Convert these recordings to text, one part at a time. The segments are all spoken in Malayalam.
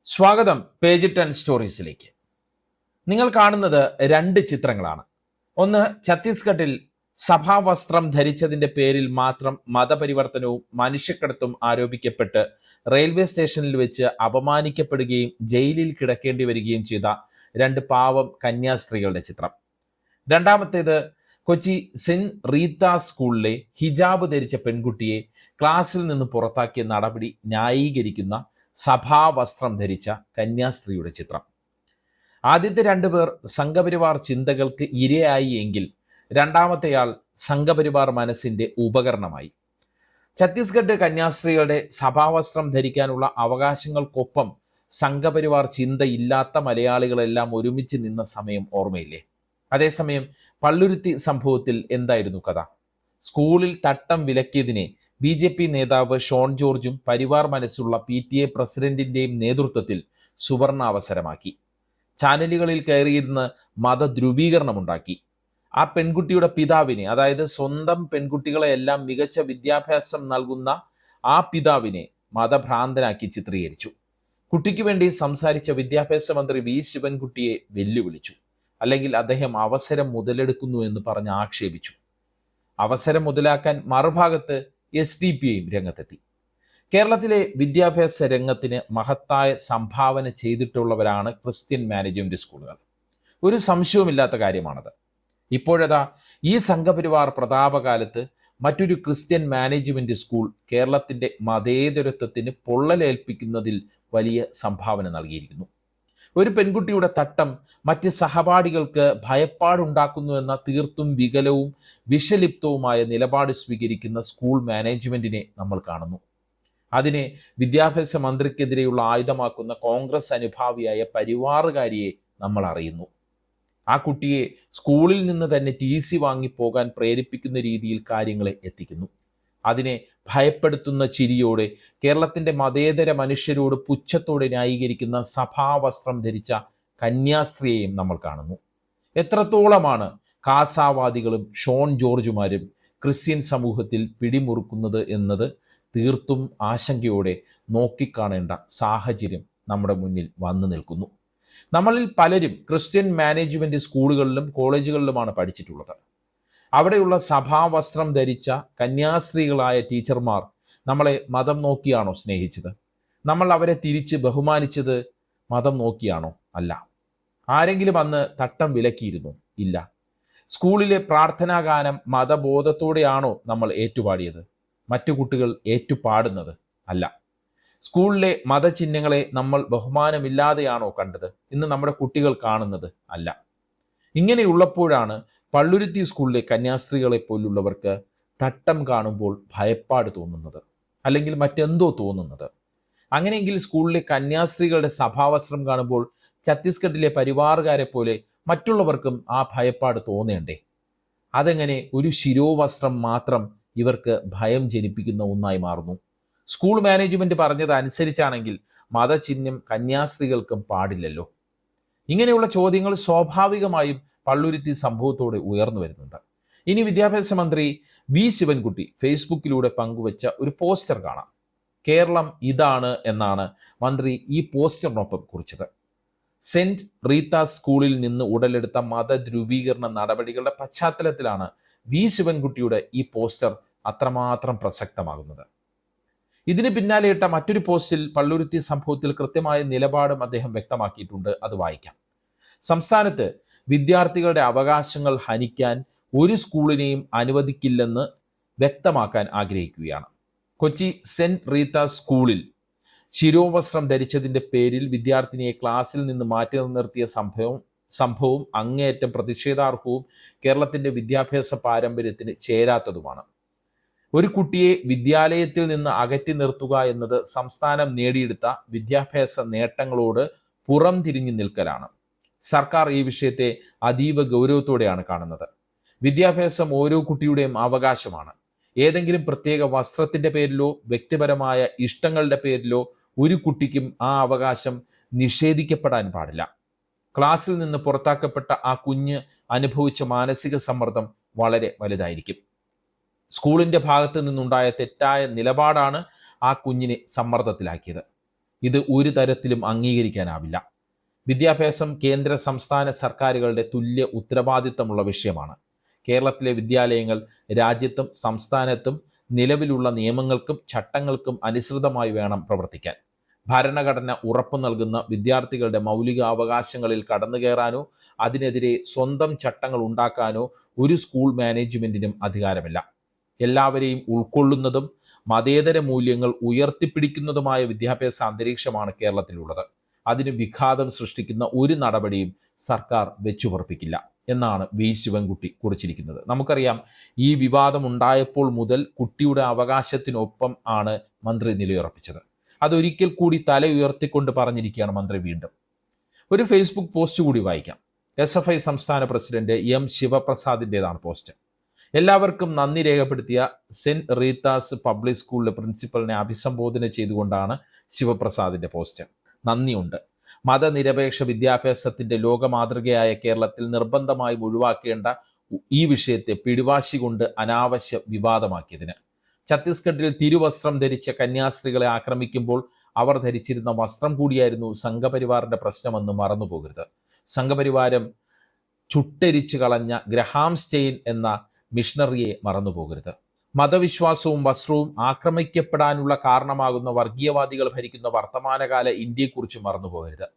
സ്വാഗതം പേജ് 10 സ്റ്റോറീസിലേക്ക്. നിങ്ങൾ കാണുന്നത് രണ്ട് ചിത്രങ്ങളാണ്. ഒന്ന്, ഛത്തീസ്ഗഡിൽ സഭാവസ്ത്രം ധരിച്ചതിന്റെ പേരിൽ മാത്രം മതപരിവർത്തനവും മനുഷ്യക്കടത്തും ആരോപിക്കപ്പെട്ട് റെയിൽവേ സ്റ്റേഷനിൽ വെച്ച് അപമാനിക്കപ്പെടുകയും ജയിലിൽ കിടക്കേണ്ടി വരികയും ചെയ്ത രണ്ട് പാവം കന്യാസ്ത്രീകളുടെ ചിത്രം. രണ്ടാമത്തേത്, കൊച്ചി സെന്റ് റീത്ത സ്കൂളിലെ ഹിജാബ് ധരിച്ച പെൺകുട്ടിയെ ക്ലാസ്സിൽ നിന്ന് പുറത്താക്കിയ നടപടി ന്യായീകരിക്കുന്ന സഭാവസ്ത്രം ധരിച്ച കന്യാസ്ത്രീയുടെ ചിത്രം. ആദ്യത്തെ രണ്ടുപേർ സംഘപരിവാർ ചിന്തകൾക്ക് ഇരയായി എങ്കിൽ രണ്ടാമത്തെയാൾ സംഘപരിവാർ മനസ്സിന്റെ ഉപകരണമായി. ഛത്തീസ്ഗഡ് കന്യാസ്ത്രീകളുടെ സഭാവസ്ത്രം ധരിക്കാനുള്ള അവകാശങ്ങൾക്കൊപ്പം സംഘപരിവാർ ചിന്തയില്ലാത്ത മലയാളികളെല്ലാം ഒരുമിച്ച് നിന്ന സമയം ഓർമ്മയില്ലേ? അതേസമയം പള്ളുരുത്തി സംഭവത്തിൽ എന്തായിരുന്നു കഥ? സ്കൂളിൽ തട്ടം വിലക്കിയതിനെ BJP നേതാവ് ഷോൺ ജോർജും പരിവാർ മനസ്സുള്ള PTA പ്രസിഡന്റിന്റെയും നേതൃത്വത്തിൽ സുവർണ അവസരമാക്കി. ചാനലുകളിൽ കയറിയിരുന്ന് മതധ്രുവീകരണമുണ്ടാക്കി. ആ പെൺകുട്ടിയുടെ പിതാവിനെ, അതായത് സ്വന്തം പെൺകുട്ടികളെയെല്ലാം മികച്ച വിദ്യാഭ്യാസം നൽകുന്ന ആ പിതാവിനെ മതഭ്രാന്തനാക്കി ചിത്രീകരിച്ചു. കുട്ടിക്ക് വേണ്ടി സംസാരിച്ച വിദ്യാഭ്യാസ മന്ത്രി V ശിവൻകുട്ടിയെ വെല്ലുവിളിച്ചു. അല്ലെങ്കിൽ അദ്ദേഹം അവസരം മുതലെടുക്കുന്നു എന്ന് പറഞ്ഞ് ആക്ഷേപിച്ചു. അവസരം മുതലാക്കാൻ മറുഭാഗത്ത് SDPയും രംഗത്തെത്തി. കേരളത്തിലെ വിദ്യാഭ്യാസ രംഗത്തിന് മഹത്തായ സംഭാവന ചെയ്തിട്ടുള്ളവരാണ് ക്രിസ്ത്യൻ മാനേജ്മെന്റ് സ്കൂളുകൾ. ഒരു സംശയവുമില്ലാത്ത കാര്യമാണത്. ഇപ്പോഴതാ ഈ സംഘപരിവാർ പ്രതാപകാലത്ത് മറ്റൊരു ക്രിസ്ത്യൻ മാനേജ്മെന്റ് സ്കൂൾ കേരളത്തിന്റെ മതേതരത്വത്തിന് പൊള്ളലേൽപ്പിക്കുന്നതിൽ വലിയ സംഭാവന നൽകിയിരിക്കുന്നു. ഒരു പെൺകുട്ടിയുടെ തട്ടം മറ്റ് സഹപാഠികൾക്ക് ഭയപ്പാടുണ്ടാക്കുന്നുവെന്ന തീർത്തും വികലവും വിഷലിപ്തവുമായ നിലപാട് സ്വീകരിക്കുന്ന സ്കൂൾ മാനേജ്മെന്റിനെ നമ്മൾ കാണുന്നു. അതിനെ വിദ്യാഭ്യാസ മന്ത്രിക്കെതിരെയുള്ള ആയുധമാക്കുന്ന കോൺഗ്രസ് അനുഭാവിയായ പരിവാറുകാരിയെ നമ്മൾ അറിയുന്നു. ആ കുട്ടിയെ സ്കൂളിൽ നിന്ന് തന്നെ TC വാങ്ങിപ്പോകാൻ പ്രേരിപ്പിക്കുന്ന രീതിയിൽ കാര്യങ്ങളെ എത്തിക്കുന്നു. അതിനെ ഭയപ്പെടുത്തുന്ന ചിരിയോടെ കേരളത്തിന്റെ മതേതര മനുഷ്യരോട് പുച്ഛത്തോടെ ന്യായീകരിക്കുന്ന സഭാവസ്ത്രം ധരിച്ച കന്യാസ്ത്രീയെയും നമ്മൾ കാണുന്നു. എത്രത്തോളമാണ് കാസാവാദികളും ഷോൺ ജോർജുമാരും ക്രിസ്ത്യൻ സമൂഹത്തിൽ പിടിമുറുക്കുന്നത് എന്നത് തീർത്തും ആശങ്കയോടെ നോക്കിക്കാണേണ്ട സാഹചര്യം നമ്മുടെ മുന്നിൽ വന്നു നിൽക്കുന്നു. നമ്മളിൽ പലരും ക്രിസ്ത്യൻ മാനേജ്മെന്റ് സ്കൂളുകളിലും കോളേജുകളിലുമാണ് പഠിച്ചിട്ടുള്ളത്. അവിടെയുള്ള സഭാവസ്ത്രം ധരിച്ച കന്യാസ്ത്രീകളായ ടീച്ചർമാർ നമ്മളെ മതം നോക്കിയാണോ സ്നേഹിച്ചത്? നമ്മൾ അവരെ തിരിച്ച് ബഹുമാനിച്ചത് മതം നോക്കിയാണോ? അല്ല. ആരെങ്കിലും അന്ന് തട്ടം വിലക്കിയിരുന്നു? ഇല്ല. സ്കൂളിലെ പ്രാർത്ഥനാഗാനം മതബോധത്തോടെയാണോ നമ്മൾ ഏറ്റുപാടിയത്? മറ്റു കുട്ടികൾ ഏറ്റുപാടുന്നത്? അല്ല. സ്കൂളിലെ മതചിഹ്നങ്ങളെ നമ്മൾ ബഹുമാനമില്ലാതെയാണോ കണ്ടത്? ഇന്ന് നമ്മുടെ കുട്ടികൾ കാണുന്നത്? അല്ല. ഇങ്ങനെയുള്ളപ്പോഴാണ് പള്ളുരുത്തി സ്കൂളിലെ കന്യാസ്ത്രീകളെ പോലുള്ളവർക്ക് തട്ടം കാണുമ്പോൾ ഭയപ്പാട് തോന്നുന്നത്, അല്ലെങ്കിൽ മറ്റെന്തോ തോന്നുന്നത്. അങ്ങനെയെങ്കിൽ സ്കൂളിലെ കന്യാസ്ത്രീകളുടെ സഭാവസ്ത്രം കാണുമ്പോൾ ഛത്തീസ്ഗഡിലെ പരിവാറുകാരെ പോലെ മറ്റുള്ളവർക്കും ആ ഭയപ്പാട് തോന്നേണ്ടേ? അതെങ്ങനെ ഒരു ശിരോവസ്ത്രം മാത്രം ഇവർക്ക് ഭയം ജനിപ്പിക്കുന്ന ഒന്നായി മാറുന്നു? സ്കൂൾ മാനേജ്മെന്റ് പറഞ്ഞത് അനുസരിച്ചാണെങ്കിൽ മതചിഹ്നം കന്യാസ്ത്രീകൾക്കും പാടില്ലല്ലോ. ഇങ്ങനെയുള്ള ചോദ്യങ്ങൾ സ്വാഭാവികമായും പള്ളുരുത്തി സംഭവത്തോടെ ഉയർന്നു വരുന്നുണ്ട്. ഇനി വിദ്യാഭ്യാസ മന്ത്രി V ശിവൻകുട്ടി ഫേസ്ബുക്കിലൂടെ പങ്കുവച്ച ഒരു പോസ്റ്റർ കാണാം. കേരളം ഇതാണ് എന്നാണ് മന്ത്രി ഈ പോസ്റ്ററിനൊപ്പം കുറിച്ചത്. സെന്റ് റീത്ത സ്കൂളിൽ നിന്ന് ഉടലെടുത്ത മതധ്രുവീകരണ നടപടികളുടെ പശ്ചാത്തലത്തിലാണ് V ശിവൻകുട്ടിയുടെ ഈ പോസ്റ്റർ അത്രമാത്രം പ്രസക്തമാകുന്നത്. ഇതിന് പിന്നാലെയിട്ട മറ്റൊരു പോസ്റ്റിൽ പള്ളുരുത്തി സംഭവത്തിൽ കൃത്യമായ നിലപാടും അദ്ദേഹം വ്യക്തമാക്കിയിട്ടുണ്ട്. അത് വായിക്കാം. സംസ്ഥാനത്ത് വിദ്യാർത്ഥികളുടെ അവകാശങ്ങൾ ഹനിക്കാൻ ഒരു സ്കൂളിനെയും അനുവദിക്കില്ലെന്ന് വ്യക്തമാക്കാൻ ആഗ്രഹിക്കുകയാണ്. കൊച്ചി സെന്റ് റീത്ത സ്കൂളിൽ ശിരോവസ്ത്രം ധരിച്ചതിന്റെ പേരിൽ വിദ്യാർത്ഥിനിയെ ക്ലാസ്സിൽ നിന്ന് മാറ്റി നിർത്തിയ സംഭവം അങ്ങേയറ്റം പ്രതിഷേധാർഹവും കേരളത്തിന്റെ വിദ്യാഭ്യാസ പാരമ്പര്യത്തിന് ചേരാത്തതുമാണ്. ഒരു കുട്ടിയെ വിദ്യാലയത്തിൽ നിന്ന് അകറ്റി നിർത്തുക എന്നത് സംസ്ഥാനം നേടിയെടുത്ത വിദ്യാഭ്യാസ നേട്ടങ്ങളോട് പുറം തിരിഞ്ഞു നിൽക്കലാണ്. സർക്കാർ ഈ വിഷയത്തെ അതീവ ഗൗരവത്തോടെയാണ് കാണുന്നത്. വിദ്യാഭ്യാസം ഓരോ കുട്ടിയുടെയും അവകാശമാണ്. ഏതെങ്കിലും പ്രത്യേക വസ്ത്രത്തിന്റെ പേരിലോ വ്യക്തിപരമായ ഇഷ്ടങ്ങളുടെ പേരിലോ ഒരു കുട്ടിക്കും ആ അവകാശം നിഷേധിക്കപ്പെടാൻ പാടില്ല. ക്ലാസ്സിൽ നിന്ന് പുറത്താക്കപ്പെട്ട ആ കുഞ്ഞ് അനുഭവിച്ച മാനസിക സമ്മർദ്ദം വളരെ വലുതായിരിക്കും. സ്കൂളിന്റെ ഭാഗത്ത് നിന്നുണ്ടായ തെറ്റായ നിലപാടാണ് ആ കുഞ്ഞിനെ സമ്മർദ്ദത്തിലാക്കിയത്. ഇത് ഒരു തരത്തിലും അംഗീകരിക്കാനാവില്ല. വിദ്യാഭ്യാസം കേന്ദ്ര സംസ്ഥാന സർക്കാരുകളുടെ തുല്യ ഉത്തരവാദിത്തമുള്ള വിഷയമാണ്. കേരളത്തിലെ വിദ്യാലയങ്ങൾ രാജ്യത്തും സംസ്ഥാനത്തും നിലവിലുള്ള നിയമങ്ങൾക്കും ചട്ടങ്ങൾക്കും അനുസൃതമായി വേണം പ്രവർത്തിക്കാൻ. ഭരണഘടന ഉറപ്പു നൽകുന്ന വിദ്യാർത്ഥികളുടെ മൗലിക അവകാശങ്ങളിൽ കടന്നുകയറാനോ അതിനെതിരെ സ്വന്തം ചട്ടങ്ങൾ ഉണ്ടാക്കാനോ ഒരു സ്കൂൾ മാനേജ്മെന്റിനും അധികാരമില്ല. എല്ലാവരെയും ഉൾക്കൊള്ളുന്നതും മതേതര മൂല്യങ്ങൾ ഉയർത്തിപ്പിടിക്കുന്നതുമായ വിദ്യാഭ്യാസ അന്തരീക്ഷമാണ് കേരളത്തിലുള്ളത്. അതിന് വിഘാതം സൃഷ്ടിക്കുന്ന ഒരു നടപടിയും സർക്കാർ വെച്ചുപറപ്പിക്കില്ല എന്നാണ് വി ശിവൻകുട്ടി കുറിച്ചിരിക്കുന്നത്. നമുക്കറിയാം, ഈ വിവാദം ഉണ്ടായപ്പോൾ മുതൽ കുട്ടിയുടെ അവകാശത്തിനൊപ്പം ആണ് മന്ത്രി നിലയുറപ്പിച്ചത്. അതൊരിക്കൽ കൂടി തല ഉയർത്തിക്കൊണ്ട് പറഞ്ഞിരിക്കുകയാണ് മന്ത്രി വീണ്ടും. ഒരു ഫേസ്ബുക്ക് പോസ്റ്റ് കൂടി വായിക്കാം. SFI സംസ്ഥാന പ്രസിഡന്റ് M ശിവപ്രസാദിൻ്റെതാണ് പോസ്റ്റ്. എല്ലാവർക്കും നന്ദി രേഖപ്പെടുത്തിയ സെന്റ് റീത്താസ് പബ്ലിക് സ്കൂളിലെ പ്രിൻസിപ്പലിനെ അഭിസംബോധന ചെയ്തുകൊണ്ടാണ് ശിവപ്രസാദിന്റെ പോസ്റ്റ്. നന്ദിയുണ്ട്. മതനിരപേക്ഷ വിദ്യാഭ്യാസത്തിന്റെ ലോകമാതൃകയായ കേരളത്തിൽ നിർബന്ധമായും ഒഴിവാക്കേണ്ട ഈ വിഷയത്തെ പിടിവാശി കൊണ്ട് അനാവശ്യ വിവാദമാക്കിയതിന്. ഛത്തീസ്ഗഡിൽ തിരുവസ്ത്രം ധരിച്ച കന്യാസ്ത്രീകളെ ആക്രമിക്കുമ്പോൾ അവർ ധരിച്ചിരുന്ന വസ്ത്രം കൂടിയായിരുന്നു സംഘപരിവാറിന്റെ പ്രശ്നമെന്ന് മറന്നുപോകരുത്. സംഘപരിവാരം ചുട്ടരിച്ചു കളഞ്ഞ ഗ്രഹാം സ്റ്റെയിൻ എന്ന മിഷണറിയെ മറന്നുപോകരുത്. മതവിശ്വാസവും വസ്ത്രവും ആക്രമിക്കപ്പെടാനുള്ള കാരണമാകുന്ന വർഗീയവാദികൾ ഭരിക്കുന്ന വർത്തമാനകാല ഇന്ത്യയെക്കുറിച്ച് മറന്നുപോകരുത്.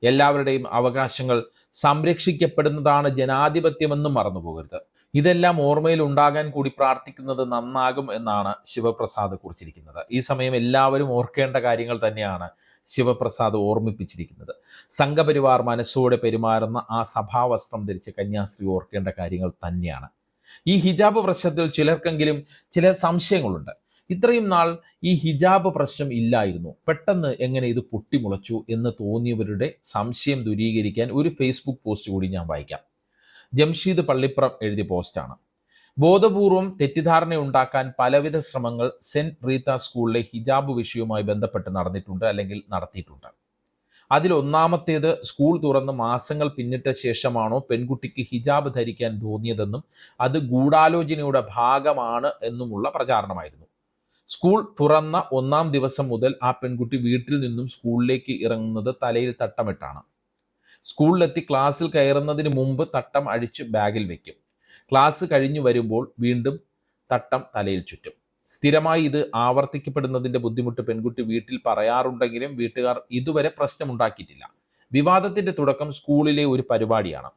എല്ലാവരുടെയും അവകാശങ്ങൾ സംരക്ഷിക്കപ്പെടുന്നതാണ് ജനാധിപത്യമെന്നും മറന്നുപോകരുത്. ഇതെല്ലാം ഓർമ്മയിൽ ഉണ്ടാകാൻ കൂടി പ്രാർത്ഥിക്കുന്നത് നന്നാകും എന്നാണ് ശിവപ്രസാദ് കുറിച്ചിരിക്കുന്നത്. ഈ സമയം എല്ലാവരും ഓർക്കേണ്ട കാര്യങ്ങൾ തന്നെയാണ് ശിവപ്രസാദ് ഓർമ്മിപ്പിച്ചിരിക്കുന്നത്. സംഘപരിവാർ മനസ്സോടെ പെരുമാറുന്ന ആ സഭാവസ്ത്രം ധരിച്ച കന്യാസ്ത്രീ ഓർക്കേണ്ട കാര്യങ്ങൾ തന്നെയാണ്. ഈ ഹിജാബ് പ്രശ്നത്തിൽ ചിലർക്കെങ്കിലും ചില സംശയങ്ങളുണ്ട്. ഇത്രയും നാൾ ഈ ഹിജാബ് പ്രശ്നം ഇല്ലായിരുന്നു, പെട്ടെന്ന് എങ്ങനെ ഇത് പൊട്ടിമുളച്ചു എന്ന് തോന്നിയവരുടെ സംശയം ദൂരീകരിക്കാൻ ഒരു ഫേസ്ബുക്ക് പോസ്റ്റ് കൂടി ഞാൻ വായിക്കാം. ജംഷീദ് പള്ളിപ്പുറം എഴുതിയ പോസ്റ്റാണ്. ബോധപൂർവം തെറ്റിദ്ധാരണയുണ്ടാക്കാൻ പലവിധ ശ്രമങ്ങൾ സെന്റ് റീത്ത സ്കൂളിലെ ഹിജാബ് വിഷയവുമായി ബന്ധപ്പെട്ട് നടന്നിട്ടുണ്ട് അല്ലെങ്കിൽ നടത്തിയിട്ടുണ്ട്. അതിലൊന്നാമത്തേത്, സ്കൂൾ തുറന്ന് മാസങ്ങൾ പിന്നിട്ട ശേഷമാണോ പെൺകുട്ടിക്ക് ഹിജാബ് ധരിക്കാൻ തോന്നിയതെന്നും അത് ഗൂഢാലോചനയുടെ ഭാഗമാണ് എന്നുമുള്ള പ്രചാരണമായിരുന്നു. സ്കൂൾ തുറന്ന 1-ാം ദിവസം മുതൽ ആ പെൺകുട്ടി വീട്ടിൽ നിന്നും സ്കൂളിലേക്ക് ഇറങ്ങുന്നത് തലയിൽ തട്ടമിട്ടാണ്. സ്കൂളിലെത്തി ക്ലാസ്സിൽ കയറുന്നതിന് മുമ്പ് തട്ടം അഴിച്ച് ബാഗിൽ വെക്കും. ക്ലാസ് കഴിഞ്ഞു വരുമ്പോൾ വീണ്ടും തട്ടം തലയിൽ ചുറ്റും. സ്ഥിരമായി ഇത് ആവർത്തിക്കപ്പെടുന്നതിന്റെ ബുദ്ധിമുട്ട് പെൺകുട്ടി വീട്ടിൽ പറയാറുണ്ടെങ്കിലും വീട്ടുകാർ ഇതുവരെ പ്രശ്നമുണ്ടാക്കിയിട്ടില്ല. വിവാദത്തിന്റെ തുടക്കം സ്കൂളിലെ ഒരു പരിപാടിയാണ്.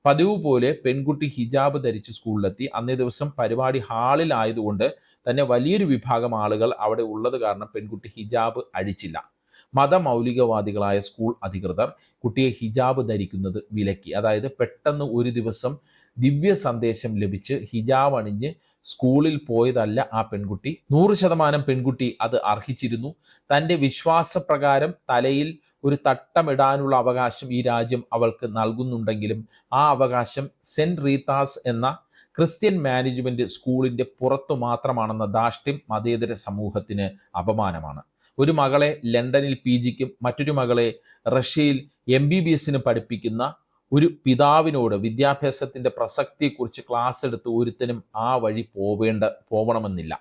പതിവ് പോലെ പെൺകുട്ടി ഹിജാബ് ധരിച്ച് സ്കൂളിലെത്തി. അന്നേ ദിവസം പരിപാടി ഹാളിൽ ആയതുകൊണ്ട് തന്നെ വലിയൊരു വിഭാഗം ആളുകൾ അവിടെ ഉള്ളത് കാരണം പെൺകുട്ടി ഹിജാബ് അഴിച്ചില്ല. മതമൗലികവാദികളായ സ്കൂൾ അധികൃതർ കുട്ടിയെ ഹിജാബ് ധരിക്കുന്നത് വിലക്കി. അതായത് പെട്ടെന്ന് ഒരു ദിവസം ദിവ്യ സന്ദേശം ലഭിച്ച് ഹിജാബ് അണിഞ്ഞ് സ്കൂളിൽ പോയതല്ല ആ പെൺകുട്ടി. 100% പെൺകുട്ടി അത് അർഹിച്ചിരുന്നു. തൻ്റെ വിശ്വാസപ്രകാരം തലയിൽ ഒരു തട്ടമിടാനുള്ള അവകാശം ഈ രാജ്യം അവൾക്ക് നൽകുന്നുണ്ടെങ്കിലും ആ അവകാശം സെന്റ് റീത്താസ് എന്ന ക്രിസ്ത്യൻ മാനേജ്മെന്റ് സ്കൂളിന്റെ പുറത്തു മാത്രമാണെന്ന ധാർഷ്ട്യം മതേതര സമൂഹത്തിന് അപമാനമാണ്. ഒരു മകളെ ലണ്ടനിൽ PGക്കും മറ്റൊരു മകളെ റഷ്യയിൽ MBBSന് പഠിപ്പിക്കുന്ന ഒരു പിതാവിനോട് വിദ്യാഭ്യാസത്തിന്റെ പ്രസക്തിയെക്കുറിച്ച് ക്ലാസ് എടുത്ത് ഒരുത്തനും ആ വഴി പോവണമെന്നില്ല.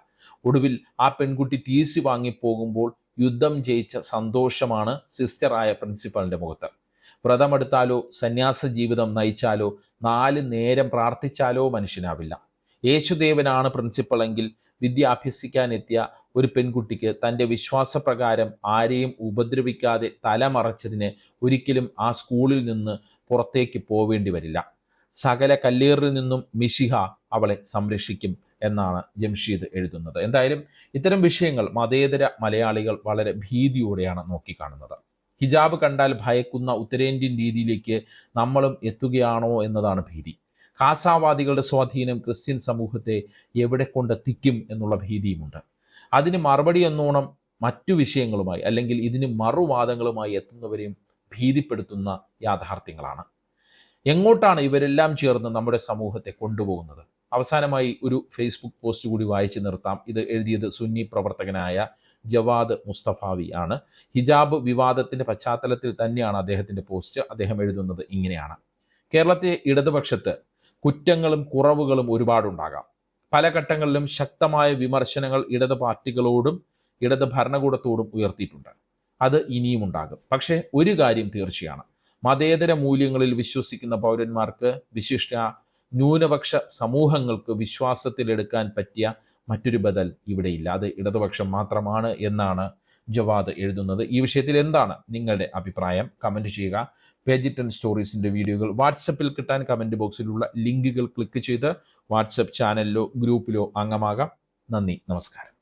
ഒടുവിൽ ആ പെൺകുട്ടി TC വാങ്ങി പോകുമ്പോൾ യുദ്ധം ജയിച്ച സന്തോഷമാണ് സിസ്റ്ററായ പ്രിൻസിപ്പലിന്റെ മുഖത്ത്. വ്രതമെടുത്താലോ സന്യാസ ജീവിതം നയിച്ചാലോ 4 നേരം പ്രാർത്ഥിച്ചാലോ മനുഷ്യനാവില്ല. യേശുദേവനാണ് പ്രിൻസിപ്പളെങ്കിൽ വിദ്യ അഭ്യസിക്കാനെത്തിയ ഒരു പെൺകുട്ടിക്ക് തൻ്റെ വിശ്വാസപ്രകാരം ആരെയും ഉപദ്രവിക്കാതെ തലമറച്ചതിന് ഒരിക്കലും ആ സ്കൂളിൽ നിന്ന് പുറത്തേക്ക് പോവേണ്ടി വരില്ല. സകല കല്ലേറിൽ നിന്നും മിശിഹ അവളെ സംരക്ഷിക്കും എന്നാണ് ജംഷീദ് എഴുതുന്നത്. എന്തായാലും ഇത്തരം വിഷയങ്ങൾ മതേതര മലയാളികൾ വളരെ ഭീതിയോടെയാണ് നോക്കിക്കാണുന്നത്. ഹിജാബ് കണ്ടാൽ ഭയക്കുന്ന ഉത്തരേന്ത്യൻ രീതിയിലേക്ക് നമ്മളും എത്തുകയാണോ എന്നതാണ് ഭീതി. ഖാസാവാദികളുടെ സ്വാധീനം ക്രിസ്ത്യൻ സമൂഹത്തെ എവിടെ കൊണ്ടെത്തിക്കും എന്നുള്ള ഭീതിയുമുണ്ട്. അതിന് മറുപടി എന്നോണം മറ്റു വിഷയങ്ങളുമായി അല്ലെങ്കിൽ ഇതിന് മറുവാദങ്ങളുമായി എത്തുന്നവരെയും ഭീതിപ്പെടുത്തുന്ന യാഥാർത്ഥ്യങ്ങളാണ്. എങ്ങോട്ടാണ് ഇവരെല്ലാം ചേർന്ന് നമ്മുടെ സമൂഹത്തെ കൊണ്ടുപോകുന്നത്? അവസാനമായി ഒരു ഫേസ്ബുക്ക് പോസ്റ്റ് കൂടി വായിച്ചു നിർത്താം. ഇത് എഴുതിയത് സുന്നി പ്രവർത്തകനായ ജവാദ് മുസ്തഫാവി ആണ്. ഹിജാബ് വിവാദത്തിന്റെ പശ്ചാത്തലത്തിൽ തന്നെയാണ് അദ്ദേഹത്തിന്റെ പോസ്റ്റ്. അദ്ദേഹം എഴുതുന്നത് ഇങ്ങനെയാണ്: കേരളത്തെ ഇടതുപക്ഷത്ത് കുറ്റങ്ങളും കുറവുകളും ഒരുപാടുണ്ടാകാം. പല ഘട്ടങ്ങളിലും ശക്തമായ വിമർശനങ്ങൾ ഇടത് പാർട്ടികളോടും ഇടത് ഭരണകൂടത്തോടും ഉയർത്തിയിട്ടുണ്ട്. അത് ഇനിയും ഉണ്ടാകും. പക്ഷേ ഒരു കാര്യം തീർച്ചയാണ്, മതേതര മൂല്യങ്ങളിൽ വിശ്വസിക്കുന്ന പൗരന്മാർക്ക്, വിശിഷ്ട ന്യൂനപക്ഷ സമൂഹങ്ങൾക്ക് വിശ്വാസത്തിലെടുക്കാൻ പറ്റിയ മറ്റൊരു ബദൽ ഇവിടെയില്ല. അത് ഇടതുപക്ഷം മാത്രമാണ് എന്നാണ് ജവാദ് എഴുതുന്നത്. ഈ വിഷയത്തിൽ എന്താണ് നിങ്ങളുടെ അഭിപ്രായം? കമൻറ്റ് ചെയ്യുക. പേജ് 10 സ്റ്റോറീസിൻ്റെ വീഡിയോകൾ വാട്സപ്പിൽ കിട്ടാൻ കമൻറ്റ് ബോക്സിലുള്ള ലിങ്കുകൾ ക്ലിക്ക് ചെയ്ത് വാട്സപ്പ് ചാനലിലോ ഗ്രൂപ്പിലോ അംഗമാകാം. നന്ദി, നമസ്കാരം.